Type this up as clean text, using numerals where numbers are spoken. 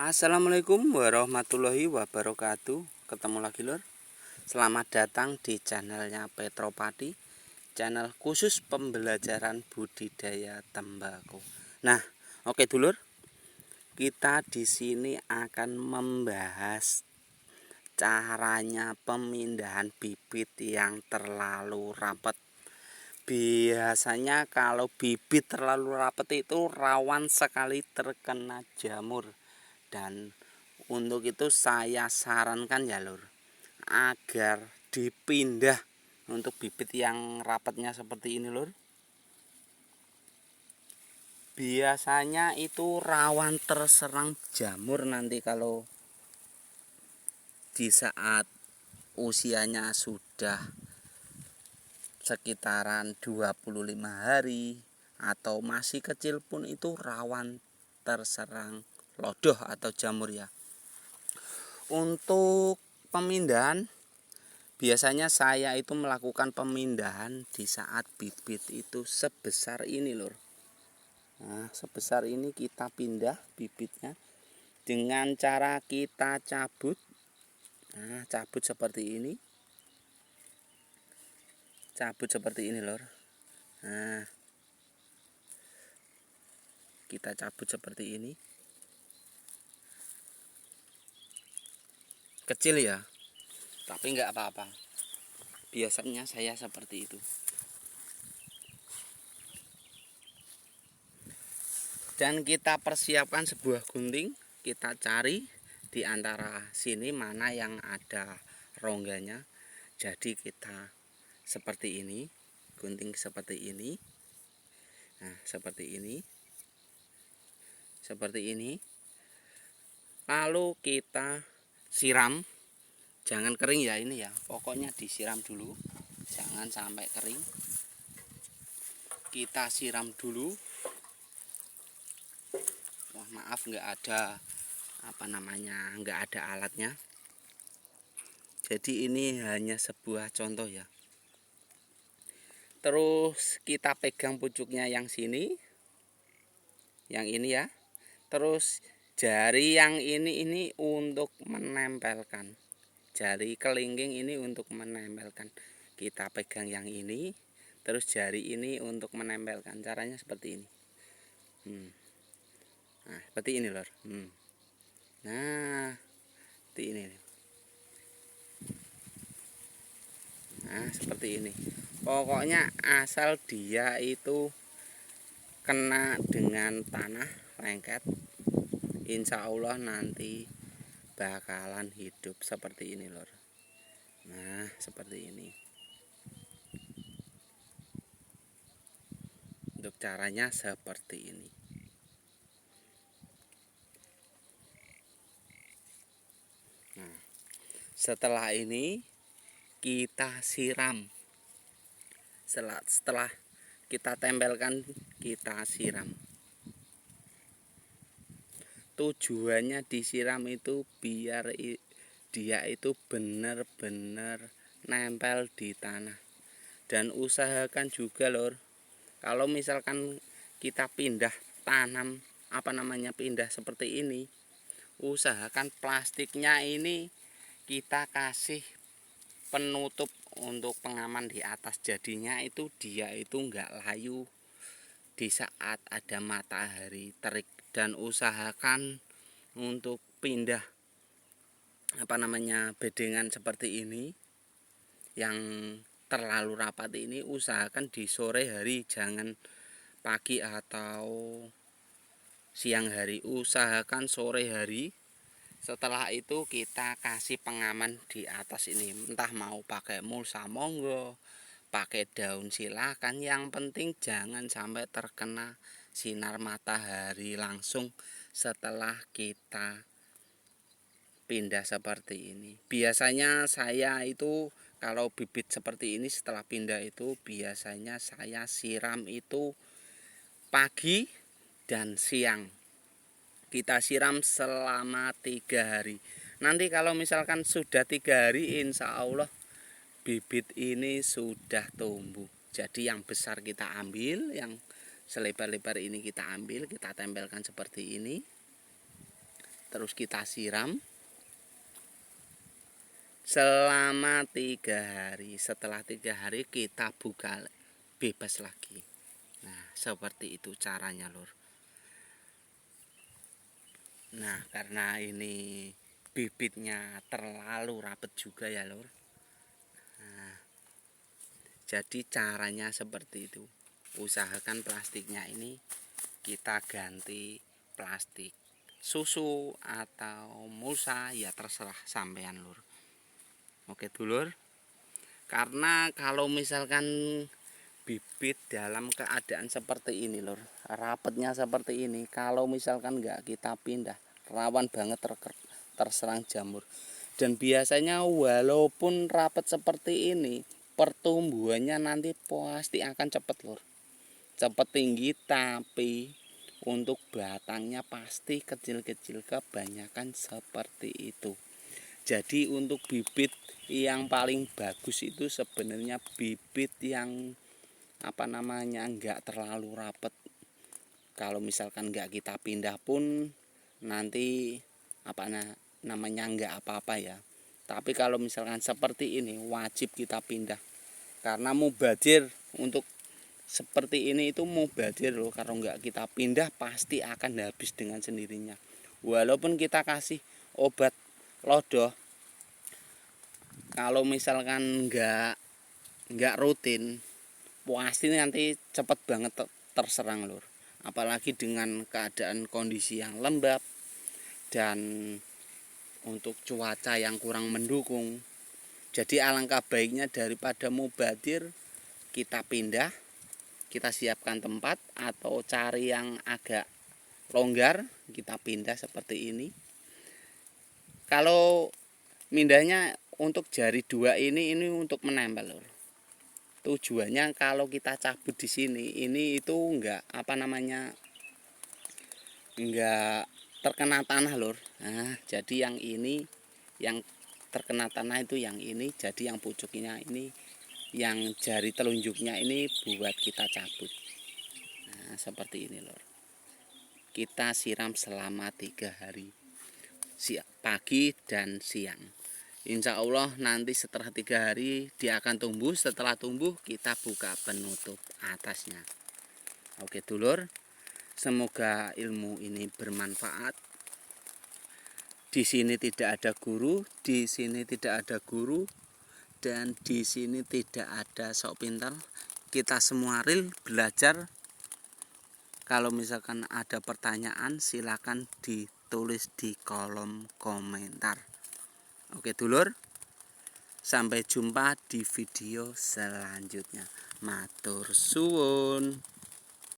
Assalamualaikum warahmatullahi wabarakatuh. Ketemu lagi lur. Selamat datang di channelnya Petropati, channel khusus pembelajaran budidaya tembakau. Nah, oke dulur. Kita di sini akan membahas caranya pemindahan bibit yang terlalu rapat. Biasanya kalau bibit terlalu rapat itu rawan sekali terkena jamur. Dan untuk itu saya sarankan ya lur, agar dipindah untuk bibit yang rapatnya seperti ini lur. Biasanya itu rawan terserang jamur nanti kalau di saat usianya sudah sekitaran 25 hari atau masih kecil pun itu rawan terserang lodoh atau jamur ya. Untuk pemindahan, biasanya saya itu melakukan pemindahan di saat bibit itu sebesar ini lur. Nah, sebesar ini kita pindah bibitnya dengan cara kita cabut. Nah, cabut seperti ini. Cabut seperti ini lur. Nah, kita cabut seperti ini. Kecil ya, tapi nggak apa-apa. Biasanya saya seperti itu. Dan kita persiapkan sebuah gunting, kita cari di antara sini mana yang ada rongganya. Jadi kita seperti ini, gunting seperti ini. Nah, seperti ini. Seperti ini. Lalu kita siram. Jangan kering ya ini ya. Pokoknya disiram dulu. Jangan sampai kering. Kita siram dulu. Wah, maaf nggak ada nggak ada alatnya. Jadi ini hanya sebuah contoh ya. Terus kita pegang pucuknya yang sini, yang ini ya. Terus jari yang ini untuk menempelkan. Jari kelingking ini untuk menempelkan. Kita pegang yang ini, terus jari ini untuk menempelkan. Caranya seperti ini. Nah, seperti ini lor. Nah, seperti ini. Nah, seperti ini. Pokoknya asal dia itu kena dengan tanah lengket, insya Allah nanti bakalan hidup seperti ini lor. Nah, seperti ini. Untuk caranya seperti ini. Nah, setelah ini kita siram. Setelah kita tempelkan, kita siram. Tujuannya disiram itu biar dia itu benar-benar nempel di tanah. Dan usahakan juga lor, kalau misalkan kita pindah tanam pindah seperti ini, usahakan plastiknya ini kita kasih penutup untuk pengaman di atas. Jadinya itu dia itu enggak layu di saat ada matahari terik. Dan usahakan untuk pindah bedengan seperti ini yang terlalu rapat ini, usahakan di sore hari, jangan pagi atau siang hari. Usahakan sore hari. Setelah itu kita kasih pengaman di atas ini. Entah mau pakai mulsa monggo, pakai daun silakan. Yang penting jangan sampai terkena sinar matahari langsung setelah kita pindah seperti ini. Biasanya saya itu kalau bibit seperti ini setelah pindah itu biasanya saya siram itu pagi dan siang. Kita siram selama 3 hari. Nanti kalau misalkan sudah 3 hari, insya Allah bibit ini sudah tumbuh. Jadi yang besar kita ambil, yang selebar-lebar ini kita ambil, kita tempelkan seperti ini. terus kita siram selama 3 hari. Setelah 3 hari kita buka, bebas lagi. Nah, seperti itu caranya, Lur. Nah, karena ini bibitnya terlalu rapet juga ya, Lur. Nah, jadi caranya seperti itu. Usahakan plastiknya ini kita ganti plastik susu atau mulsa, ya terserah sampean, Lur. Oke dulur, karena kalau misalkan bibit dalam keadaan seperti ini, Lur, rapetnya seperti ini, kalau misalkan nggak kita pindah, rawan banget terserang jamur. Dan biasanya walaupun rapet seperti ini, pertumbuhannya nanti pasti akan cepat, Lur. Cepat tinggi, tapi untuk batangnya pasti kecil-kecil, kebanyakan seperti itu. Jadi untuk bibit yang paling bagus itu sebenarnya bibit yang enggak terlalu rapet. Kalau misalkan enggak kita pindah pun nanti enggak apa-apa ya. Tapi kalau misalkan seperti ini wajib kita pindah. Karena mubazir untuk seperti ini itu mubazir loh. Kalau enggak kita pindah pasti akan habis dengan sendirinya. Walaupun kita kasih obat lodoh, kalau misalkan enggak rutin, pasti nanti cepet banget terserang, Lur. Apalagi dengan keadaan kondisi yang lembab dan untuk cuaca yang kurang mendukung. Jadi alangkah baiknya daripada mubazir, kita pindah, kita siapkan tempat atau cari yang agak longgar, kita pindah seperti ini. Kalau mindahnya untuk jari 2 ini untuk menempel, Lur. Tujuannya kalau kita cabut di sini, ini itu enggak enggak terkena tanah, Lur. Nah, jadi yang ini yang terkena tanah itu yang ini, jadi yang pucuknya ini, yang jari telunjuknya ini buat kita cabut. Nah, seperti ini, Lur. Kita siram selama 3 hari, pagi dan siang. Insya Allah nanti setelah 3 hari dia akan tumbuh. Setelah tumbuh kita buka penutup atasnya. Oke dulur, semoga ilmu ini bermanfaat. Di sini tidak ada guru, di sini tidak ada guru, dan di sini tidak ada sok pintar. Kita semua real belajar. Kalau misalkan ada pertanyaan silakan ditulis di kolom komentar. Oke dulur, sampai jumpa di video selanjutnya. Matur suwun.